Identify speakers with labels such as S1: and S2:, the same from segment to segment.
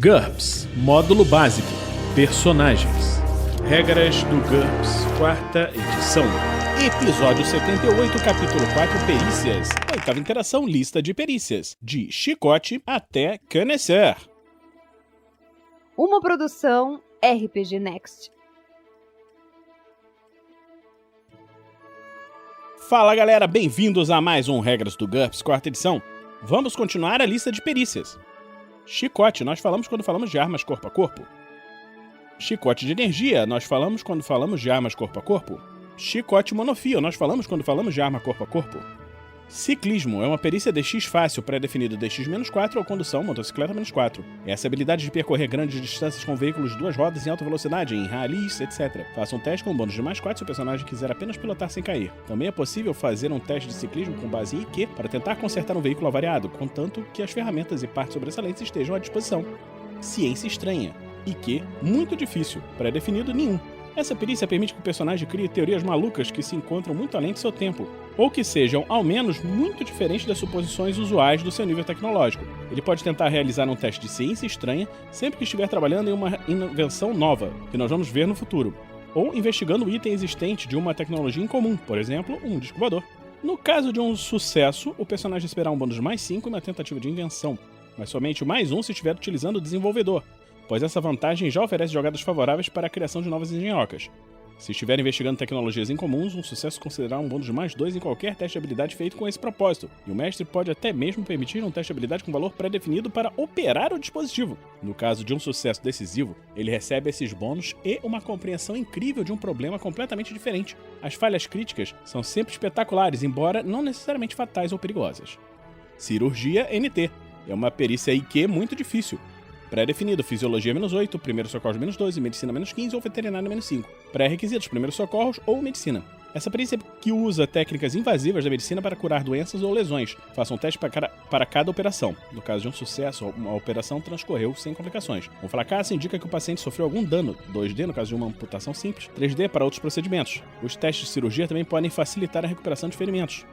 S1: GURPS, Módulo Básico, Personagens. Regras do GURPS, 4ª edição. Episódio 78, capítulo 4, Perícias. 8ª interação, lista de perícias. De chicote até conhecer.
S2: Uma produção RPG Next.
S1: Fala galera, bem-vindos a mais um Regras do GURPS, 4ª edição. Vamos continuar a lista de perícias. Chicote, nós falamos quando falamos de armas corpo a corpo. Chicote de energia, nós falamos quando falamos de armas corpo a corpo. Chicote monofio, nós falamos quando falamos de arma corpo a corpo. Ciclismo é uma perícia DX fácil, pré-definido DX-4 ou condução motocicleta -4. Essa habilidade de percorrer grandes distâncias com veículos de duas rodas em alta velocidade, em rallies, etc. Faça um teste com um bônus de +4 se o personagem quiser apenas pilotar sem cair. Também é possível fazer um teste de ciclismo com base em IQ para tentar consertar um veículo avariado, contanto que as ferramentas e partes sobressalentes estejam à disposição. Ciência estranha. IQ muito difícil, pré-definido nenhum. Essa perícia permite que o personagem crie teorias malucas que se encontram muito além de seu tempo, ou que sejam, ao menos, muito diferentes das suposições usuais do seu nível tecnológico. Ele pode tentar realizar um teste de ciência estranha sempre que estiver trabalhando em uma invenção nova, que nós vamos ver no futuro, ou investigando o item existente de uma tecnologia incomum, por exemplo, um disco voador. No caso de um sucesso, o personagem receberá um bônus de +5 em uma tentativa de invenção, mas somente o +1 se estiver utilizando o desenvolvedor, pois essa vantagem já oferece jogadas favoráveis para a criação de novas engenhocas. Se estiver investigando tecnologias incomuns, um sucesso considerará um bônus de +2 em qualquer teste de habilidade feito com esse propósito, e o mestre pode até mesmo permitir um teste de habilidade com valor pré-definido para operar o dispositivo. No caso de um sucesso decisivo, ele recebe esses bônus e uma compreensão incrível de um problema completamente diferente. As falhas críticas são sempre espetaculares, embora não necessariamente fatais ou perigosas. Cirurgia NT é uma perícia IQ muito difícil. Pré-definido, Fisiologia -8, Primeiros Socorros -12, Medicina -15 ou Veterinária -5. Pré-requisitos, Primeiros Socorros ou Medicina. Essa perícia que usa técnicas invasivas da medicina para curar doenças ou lesões. Faça um teste para cada operação. No caso de um sucesso, a operação transcorreu sem complicações. Um fracasso indica que o paciente sofreu algum dano, 2D no caso de uma amputação simples, 3D para outros procedimentos. Os testes de cirurgia também podem facilitar a recuperação de ferimentos.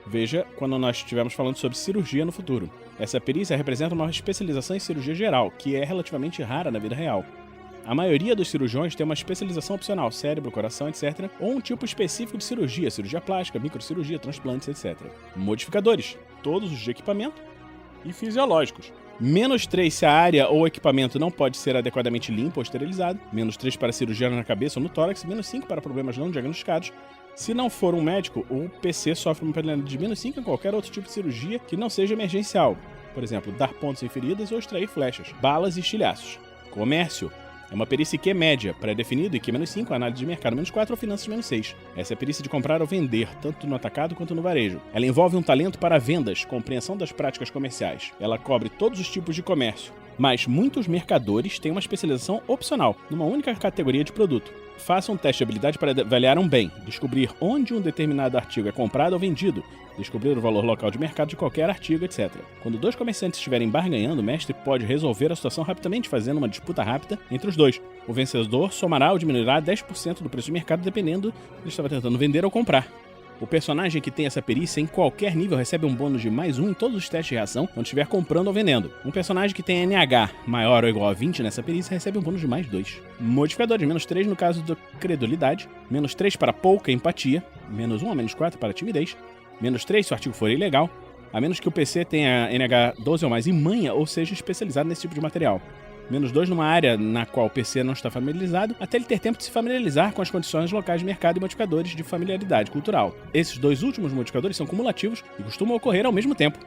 S1: Veja quando nós estivermos falando sobre cirurgia no futuro. Essa perícia representa uma especialização em cirurgia geral, que é relativamente rara na vida real. A maioria dos cirurgiões tem uma especialização opcional, cérebro, coração, etc., ou um tipo específico de cirurgia, cirurgia plástica, microcirurgia, transplantes, etc. Modificadores, todos os de equipamento e fisiológicos. -3 se a área ou equipamento não pode ser adequadamente limpo ou esterilizado, -3 para cirurgia na cabeça ou no tórax, -5 para problemas não diagnosticados. Se não for um médico, o PC sofre uma penalidade de -5 em qualquer outro tipo de cirurgia que não seja emergencial. Por exemplo, dar pontos em feridas ou extrair flechas, balas e estilhaços. Comércio é uma perícia IQ média, pré-definido, IQ -5, análise de mercado -4 ou finanças -6. Essa é a perícia de comprar ou vender, tanto no atacado quanto no varejo. Ela envolve um talento para vendas, compreensão das práticas comerciais. Ela cobre todos os tipos de comércio, mas muitos mercadores têm uma especialização opcional, numa única categoria de produto. Faça um teste de habilidade para avaliar um bem, descobrir onde um determinado artigo é comprado ou vendido, descobrir o valor local de mercado de qualquer artigo, etc. Quando dois comerciantes estiverem barganhando, o mestre pode resolver a situação rapidamente fazendo uma disputa rápida entre os dois. O vencedor somará ou diminuirá 10% do preço de mercado dependendo do que ele estava tentando vender ou comprar. O personagem que tem essa perícia em qualquer nível recebe um bônus de +1 em todos os testes de reação quando estiver comprando ou vendendo. Um personagem que tem NH maior ou igual a 20 nessa perícia recebe um bônus de +2. Modificadores, -3 no caso da credulidade, -3 para pouca empatia, -1 a -4 para timidez, -3 se o artigo for ilegal, a menos que o PC tenha NH 12 ou mais em manha ou seja especializado nesse tipo de material. -2 numa área na qual o PC não está familiarizado, até ele ter tempo de se familiarizar com as condições locais de mercado e modificadores de familiaridade cultural. Esses dois últimos modificadores são cumulativos e costumam ocorrer ao mesmo tempo.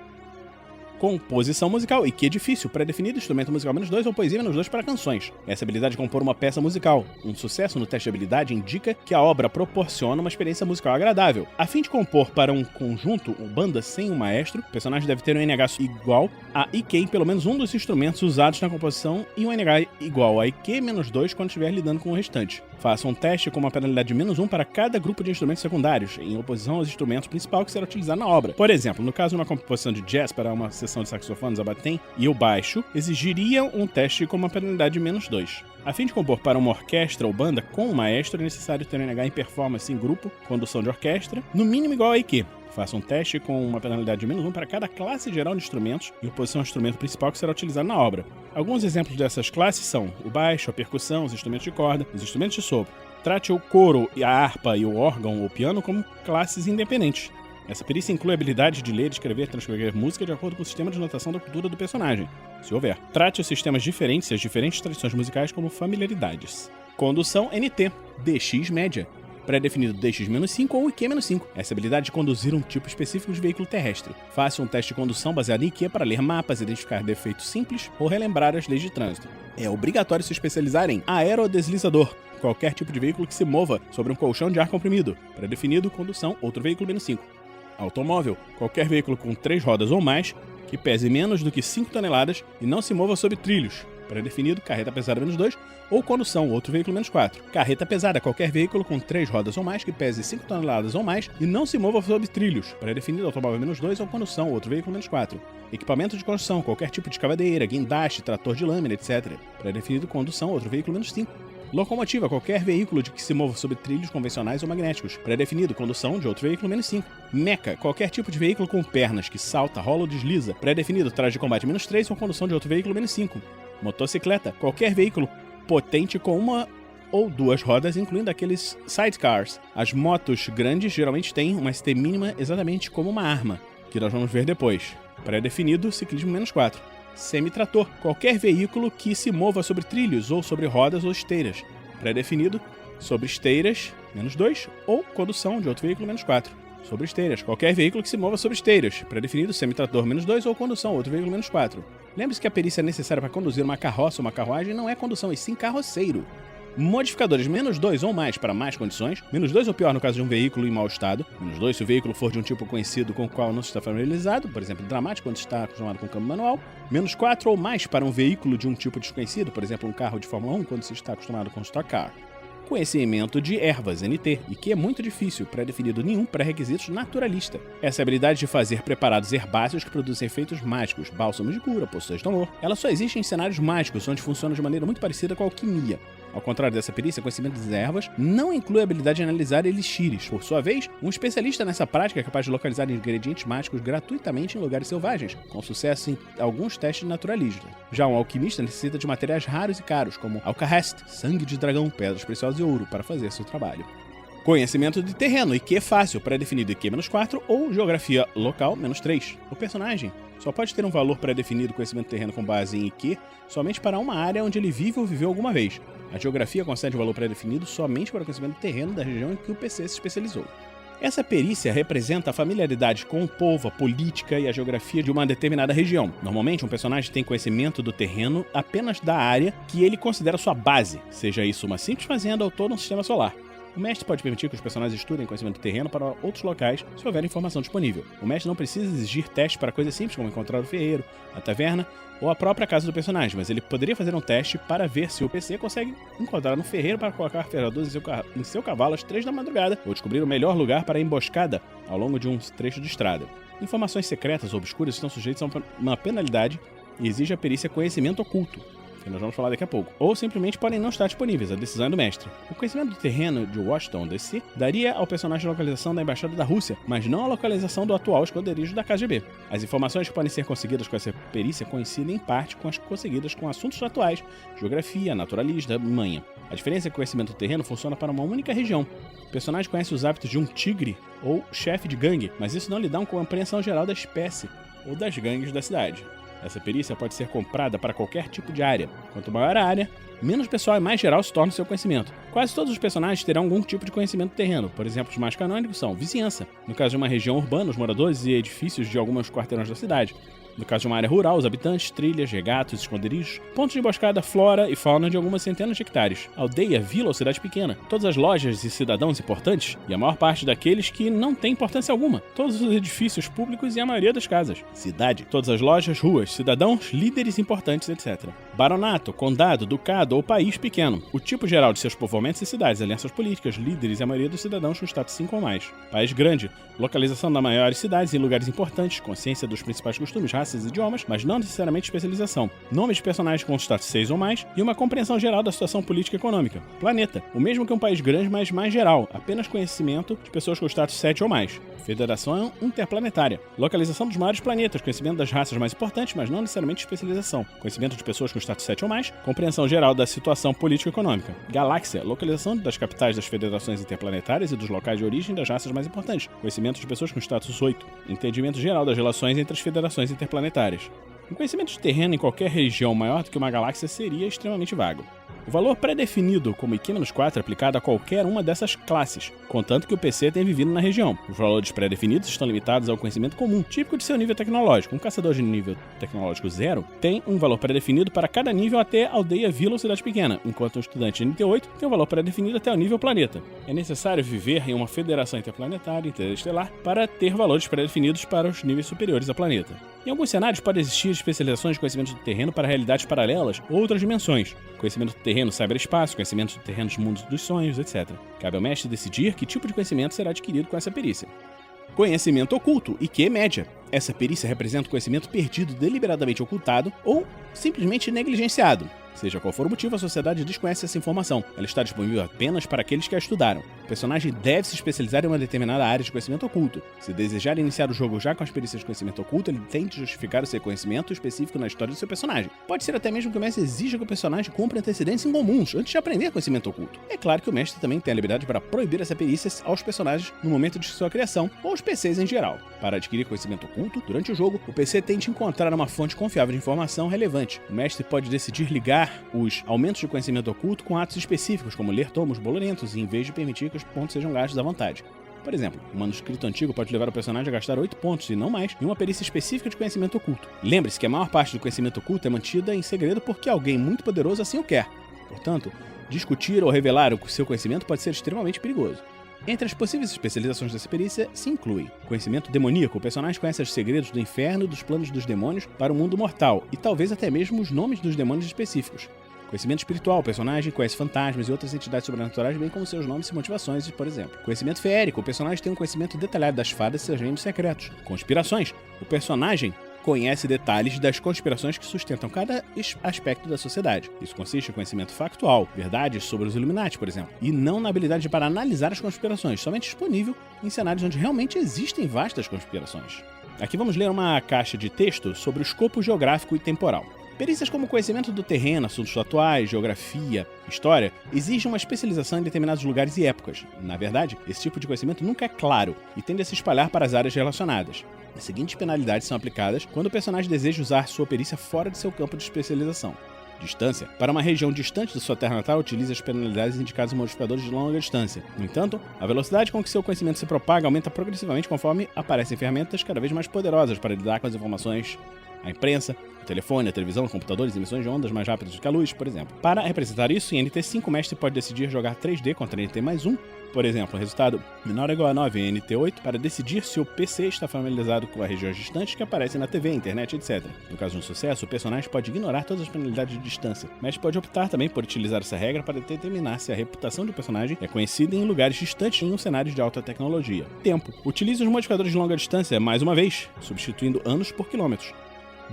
S1: Composição musical, IQ difícil, pré-definido, instrumento musical -2 ou poesia -2 para canções. Essa habilidade de compor uma peça musical. Um sucesso no teste de habilidade indica que a obra proporciona uma experiência musical agradável. A fim de compor para um conjunto ou banda sem um maestro, o personagem deve ter um NH igual a IQ em pelo menos um dos instrumentos usados na composição e um NH igual a IQ -2 quando estiver lidando com o restante. Faça um teste com uma penalidade de -1 para cada grupo de instrumentos secundários, em oposição aos instrumentos principais que será utilizado na obra. Por exemplo, no caso de uma composição de jazz para uma sessão de saxofones, abatem e o baixo, exigiriam um teste com uma penalidade de -2. A fim de compor para uma orquestra ou banda com um maestro, é necessário ter um NH em performance em grupo, condução de orquestra, no mínimo igual a IQ. Faça um teste com uma penalidade de -1 para cada classe geral de instrumentos, em oposição ao instrumento principal que será utilizado na obra. Alguns exemplos dessas classes são o baixo, a percussão, os instrumentos de corda, os instrumentos de sopro. Trate o coro, a harpa e o órgão ou piano como classes independentes. Essa perícia inclui a habilidade de ler, escrever e transcrever música de acordo com o sistema de notação da cultura do personagem, se houver. Trate os sistemas diferentes e as diferentes tradições musicais como familiaridades. Condução NT, DX média, pré-definido DX-5 ou IQ-5. Essa habilidade de conduzir um tipo específico de veículo terrestre. Faça um teste de condução baseado em IQ para ler mapas, identificar defeitos simples ou relembrar as leis de trânsito. É obrigatório se especializar em aerodeslizador, qualquer tipo de veículo que se mova sobre um colchão de ar comprimido. Pré-definido, condução, outro veículo -5. Automóvel, qualquer veículo com 3 rodas ou mais, que pese menos do que 5 toneladas e não se mova sobre trilhos. Pré-definido, carreta pesada -2, ou condução, outro veículo -4. Carreta pesada, qualquer veículo com 3 rodas ou mais, que pese 5 toneladas ou mais e não se mova sobre trilhos. Pré-definido, automóvel -2, ou condução, outro veículo -4. Equipamento de construção, qualquer tipo de escavadeira, guindaste, trator de lâmina, etc. Pré-definido, condução, outro veículo -5. Locomotiva, qualquer veículo de que se mova sobre trilhos convencionais ou magnéticos. Pré-definido, condução de outro veículo -5. Meca, qualquer tipo de veículo com pernas que salta, rola ou desliza. Pré-definido, traje de combate -3 ou condução de outro veículo -5. Motocicleta, qualquer veículo potente com uma ou 2 rodas, incluindo aqueles sidecars. As motos grandes geralmente têm uma ST mínima exatamente como uma arma, que nós vamos ver depois. Pré-definido, ciclismo -4. Semitrator, qualquer veículo que se mova sobre trilhos ou sobre rodas ou esteiras. Pré-definido, sobre esteiras, -2, ou condução de outro veículo -4. Sobre esteiras, qualquer veículo que se mova sobre esteiras. Pré-definido, semitrator -2 ou condução, outro veículo -4. Lembre-se que a perícia necessária para conduzir uma carroça ou uma carruagem não é condução, e sim carroceiro. Modificadores -2 ou mais para mais condições, -2 ou pior no caso de um veículo em mau estado, -2 se o veículo for de um tipo conhecido com o qual não se está familiarizado, por exemplo, dramático quando está acostumado com câmbio manual, -4 ou mais para um veículo de um tipo desconhecido, por exemplo, um carro de Fórmula 1 quando se está acostumado com Stock Car. Conhecimento de ervas, NT, e que é muito difícil, pré-definido nenhum pré-requisitos naturalista. Essa habilidade de fazer preparados herbáceos que produzem efeitos mágicos, bálsamos de cura, poções de amor, ela só existe em cenários mágicos, onde funciona de maneira muito parecida com a alquimia. Ao contrário dessa perícia, conhecimento das ervas não inclui a habilidade de analisar elixires. Por sua vez, um especialista nessa prática é capaz de localizar ingredientes mágicos gratuitamente em lugares selvagens, com sucesso em alguns testes naturalistas. Já um alquimista necessita de materiais raros e caros, como alcahest, sangue de dragão, pedras preciosas e ouro, para fazer seu trabalho. Conhecimento de terreno, IQ fácil, pré-definido IQ-4 ou geografia local -3. O personagem só pode ter um valor pré-definido conhecimento de terreno com base em IQ somente para uma área onde ele vive ou viveu alguma vez. A geografia concede um valor pré-definido somente para o conhecimento de terreno da região em que o PC se especializou. Essa perícia representa a familiaridade com o povo, a política e a geografia de uma determinada região. Normalmente, um personagem tem conhecimento do terreno apenas da área que ele considera sua base, seja isso uma simples fazenda ou todo um sistema solar. O mestre pode permitir que os personagens estudem conhecimento do terreno para outros locais se houver informação disponível. O mestre não precisa exigir testes para coisas simples como encontrar o ferreiro, a taverna ou a própria casa do personagem, mas ele poderia fazer um teste para ver se o PC consegue encontrar um ferreiro para colocar ferradores em seu cavalo às 3 da madrugada ou descobrir o melhor lugar para a emboscada ao longo de um trecho de estrada. Informações secretas ou obscuras estão sujeitas a uma penalidade e exige a perícia conhecimento oculto, que nós vamos falar daqui a pouco, ou simplesmente podem não estar disponíveis, a decisão é do mestre. O conhecimento do terreno de Washington DC daria ao personagem a localização da Embaixada da Rússia, mas não a localização do atual esconderijo da KGB. As informações que podem ser conseguidas com essa perícia coincidem em parte com as conseguidas com assuntos atuais, geografia, naturalista, manha. A diferença é que o conhecimento do terreno funciona para uma única região. O personagem conhece os hábitos de um tigre ou chefe de gangue, mas isso não lhe dá uma compreensão geral da espécie ou das gangues da cidade. Essa perícia pode ser comprada para qualquer tipo de área. Quanto maior a área, menos pessoal e mais geral se torna o seu conhecimento. Quase todos os personagens terão algum tipo de conhecimento do terreno. Por exemplo, os mais canônicos são vizinhança. No caso de uma região urbana, os moradores e edifícios de alguns quarteirões da cidade. No caso de uma área rural, os habitantes, trilhas, regatos, esconderijos, pontos de emboscada, flora e fauna de algumas centenas de hectares, aldeia, vila ou cidade pequena, todas as lojas e cidadãos importantes, e a maior parte daqueles que não têm importância alguma, todos os edifícios públicos e a maioria das casas, cidade, todas as lojas, ruas, cidadãos, líderes importantes, etc. Baronato, condado, ducado ou país pequeno, o tipo geral de seus povoamentos e cidades, alianças políticas, líderes e a maioria dos cidadãos com status 5 ou mais. País grande, localização das maiores cidades em lugares importantes, consciência dos principais costumes, raças e idiomas, mas não necessariamente especialização. Nomes de personagens com status 6 ou mais e uma compreensão geral da situação política e econômica. Planeta, o mesmo que um país grande, mas mais geral, apenas conhecimento de pessoas com status 7 ou mais. Federação interplanetária. Localização dos maiores planetas, conhecimento das raças mais importantes, mas não necessariamente especialização. Conhecimento de pessoas com status 7 ou mais, compreensão geral da situação político-econômica, galáxia, localização das capitais das federações interplanetárias e dos locais de origem das raças mais importantes, conhecimento de pessoas com status 8, entendimento geral das relações entre as federações interplanetárias. Um conhecimento de terreno em qualquer região maior do que uma galáxia seria extremamente vago. O valor pré-definido como IQ-4 é aplicado a qualquer uma dessas classes, contanto que o PC tenha vivido na região. Os valores pré-definidos estão limitados ao conhecimento comum, típico de seu nível tecnológico. Um caçador de nível tecnológico 0 tem um valor pré-definido para cada nível até aldeia, vila ou cidade pequena, enquanto um estudante de NT8 tem um valor pré-definido até o nível planeta. É necessário viver em uma federação interplanetária interestelar para ter valores pré-definidos para os níveis superiores a planeta. Em alguns cenários pode existir especializações de conhecimento do terreno para realidades paralelas ou outras dimensões, conhecimento do terreno cyberespaço, conhecimento do terreno dos mundos dos sonhos, etc. Cabe ao mestre decidir que tipo de conhecimento será adquirido com essa perícia. Conhecimento oculto, IQ média. Essa perícia representa o conhecimento perdido, deliberadamente ocultado ou simplesmente negligenciado. Seja qual for o motivo, a sociedade desconhece essa informação. Ela está disponível apenas para aqueles que a estudaram. O personagem deve se especializar em uma determinada área de conhecimento oculto. Se desejar iniciar o jogo já com as perícias de conhecimento oculto, ele tente justificar o seu conhecimento específico na história do seu personagem. Pode ser até mesmo que o mestre exija que o personagem cumpra antecedentes incomuns antes de aprender conhecimento oculto. É claro que o mestre também tem a liberdade para proibir essa perícia aos personagens no momento de sua criação, ou aos PCs em geral. Para adquirir conhecimento oculto, durante o jogo, o PC tente encontrar uma fonte confiável de informação relevante. O mestre pode decidir ligar os aumentos de conhecimento oculto com atos específicos, como ler tomos bolorentos, em vez de permitir que os pontos sejam gastos à vontade. Por exemplo, um manuscrito antigo pode levar o personagem a gastar 8 pontos, e não mais, em uma perícia específica de conhecimento oculto. Lembre-se que a maior parte do conhecimento oculto é mantida em segredo porque alguém muito poderoso assim o quer. Portanto, discutir ou revelar o seu conhecimento pode ser extremamente perigoso. Entre as possíveis especializações dessa perícia se inclui conhecimento demoníaco. O personagem conhece os segredos do inferno e dos planos dos demônios para o mundo mortal, e talvez até mesmo os nomes dos demônios específicos. Conhecimento espiritual. O personagem conhece fantasmas e outras entidades sobrenaturais, bem como seus nomes e motivações, por exemplo. Conhecimento feérico. O personagem tem um conhecimento detalhado das fadas e seus reinos secretos. Conspirações. O personagem conhece detalhes das conspirações que sustentam cada aspecto da sociedade. Isso consiste em conhecimento factual, verdades sobre os Illuminati, por exemplo, e não na habilidade para analisar as conspirações, somente disponível em cenários onde realmente existem vastas conspirações. Aqui vamos ler uma caixa de texto sobre o escopo geográfico e temporal. Perícias como conhecimento do terreno, assuntos atuais, geografia, história, exigem uma especialização em determinados lugares e épocas. Na verdade, esse tipo de conhecimento nunca é claro e tende a se espalhar para as áreas relacionadas. As seguintes penalidades são aplicadas quando o personagem deseja usar sua perícia fora de seu campo de especialização. Distância. Para uma região distante de sua terra natal, utilize as penalidades indicadas em modificadores de longa distância. No entanto, a velocidade com que seu conhecimento se propaga aumenta progressivamente conforme aparecem ferramentas cada vez mais poderosas para lidar com as informações. A imprensa, o telefone, a televisão, computadores, emissões de ondas mais rápidas do que a luz, por exemplo. Para representar isso, em NT5, o mestre pode decidir jogar 3D contra NT+1, por exemplo, o resultado menor ou igual a 9 em NT8, para decidir se o PC está familiarizado com as regiões distantes que aparecem na TV, internet, etc. No caso de um sucesso, o personagem pode ignorar todas as penalidades de distância, mas pode optar também por utilizar essa regra para determinar se a reputação do personagem é conhecida em lugares distantes em um cenário de alta tecnologia. Tempo. Utilize os modificadores de longa distância mais uma vez, substituindo anos por quilômetros.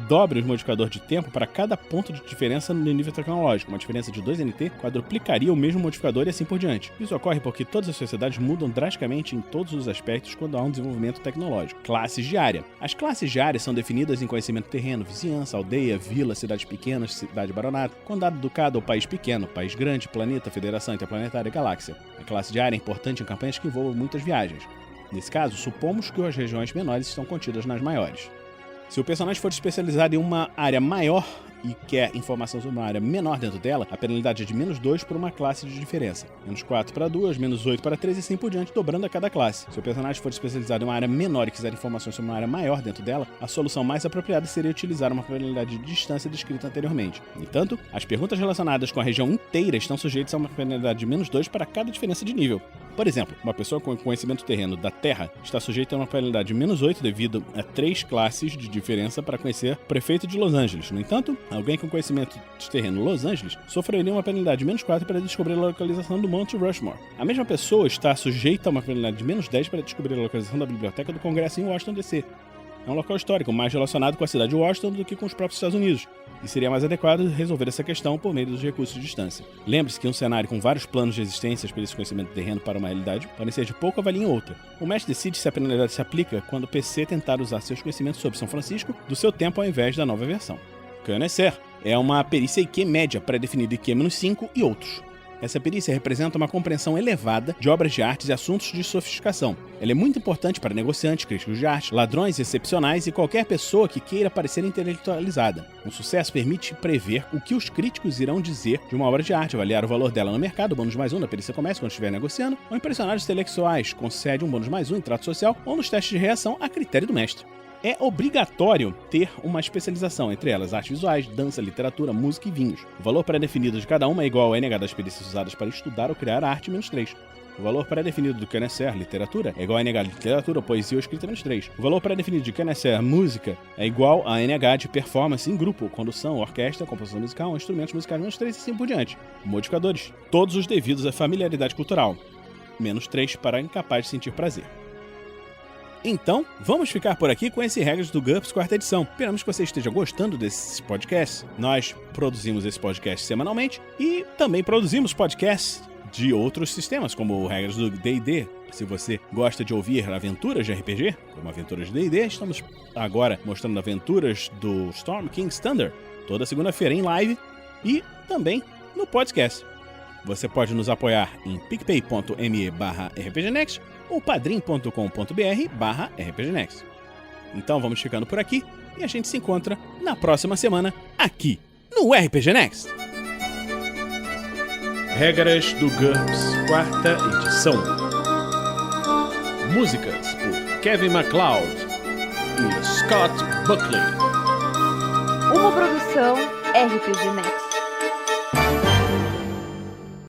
S1: Dobre o modificador de tempo para cada ponto de diferença no nível tecnológico. Uma diferença de 2 NT quadruplicaria o mesmo modificador e assim por diante. Isso ocorre porque todas as sociedades mudam drasticamente em todos os aspectos quando há um desenvolvimento tecnológico. Classes de área. As classes de área são definidas em conhecimento terreno, vizinhança, aldeia, vila, cidades pequenas, cidade baronato, condado, ducado ou país pequeno, país grande, planeta, federação interplanetária e galáxia. A classe de área é importante em campanhas que envolvam muitas viagens. Nesse caso, supomos que as regiões menores estão contidas nas maiores. Se o personagem for especializado em uma área maior e quer informação sobre uma área menor dentro dela, a penalidade é de -2 por uma classe de diferença. -4 para 2, -8 para 3 e assim por diante, dobrando a cada classe. Se o personagem for especializado em uma área menor e quiser informações sobre uma área maior dentro dela, a solução mais apropriada seria utilizar uma penalidade de distância descrita anteriormente. No entanto, as perguntas relacionadas com a região inteira estão sujeitas a uma penalidade de -2 para cada diferença de nível. Por exemplo, uma pessoa com conhecimento terreno da Terra está sujeita a uma penalidade de -8 devido a 3 classes de diferença para conhecer o prefeito de Los Angeles. No entanto, alguém com conhecimento de terreno Los Angeles sofreria uma penalidade de -4 para descobrir a localização do Monte Rushmore. A mesma pessoa está sujeita a uma penalidade de -10 para descobrir a localização da Biblioteca do Congresso em Washington, D.C. É um local histórico mais relacionado com a cidade de Washington do que com os próprios Estados Unidos, e seria mais adequado resolver essa questão por meio dos recursos de distância. Lembre-se que um cenário com vários planos de existência para esse conhecimento de terreno para uma realidade podem ser de pouco a valia em outra. O mestre decide se a penalidade se aplica quando o PC tentar usar seus conhecimentos sobre São Francisco do seu tempo ao invés da nova versão. Conhecer é uma perícia IQ média pré-definida IQ-5 e outros. Essa perícia representa uma compreensão elevada de obras de artes e assuntos de sofisticação. Ela é muito importante para negociantes, críticos de arte, ladrões excepcionais e qualquer pessoa que queira parecer intelectualizada. Um sucesso permite prever o que os críticos irão dizer de uma obra de arte, avaliar o valor dela no mercado, bônus mais um na perícia começa quando estiver negociando, ou impressionar os intelectuais, concede um bônus mais um em trato social ou nos testes de reação a critério do mestre. É obrigatório ter uma especialização, entre elas artes visuais, dança, literatura, música e vinhos. O valor pré-definido de cada uma é igual ao NH das perícias usadas para estudar ou criar arte, menos 3. O valor pré-definido do Conhecer, literatura, é igual a NH de literatura, poesia ou escrita, menos 3. O valor pré-definido de Conhecer, música, é igual a NH de performance em grupo, condução, orquestra, composição musical, instrumentos musicais, menos 3 e assim por diante. Modificadores, todos os devidos à familiaridade cultural. Menos 3 para incapaz de sentir prazer. Então, vamos ficar por aqui com esse Regras do GURPS 4ª edição. Esperamos que você esteja gostando desses podcasts. Nós produzimos esse podcast semanalmente e também produzimos podcasts de outros sistemas, como Regras do D&D. Se você gosta de ouvir aventuras de RPG, como aventuras de D&D, estamos agora mostrando aventuras do Storm King's Thunder, toda segunda-feira em live e também no podcast. Você pode nos apoiar em picpay.me/rpgnext ou padrim.com.br/rpgnext. Então vamos ficando por aqui e a gente se encontra na próxima semana aqui no RPG Next. Regras do GURPS 4ª edição. Músicas por Kevin MacLeod e Scott Buckley.
S2: Uma produção RPG Next.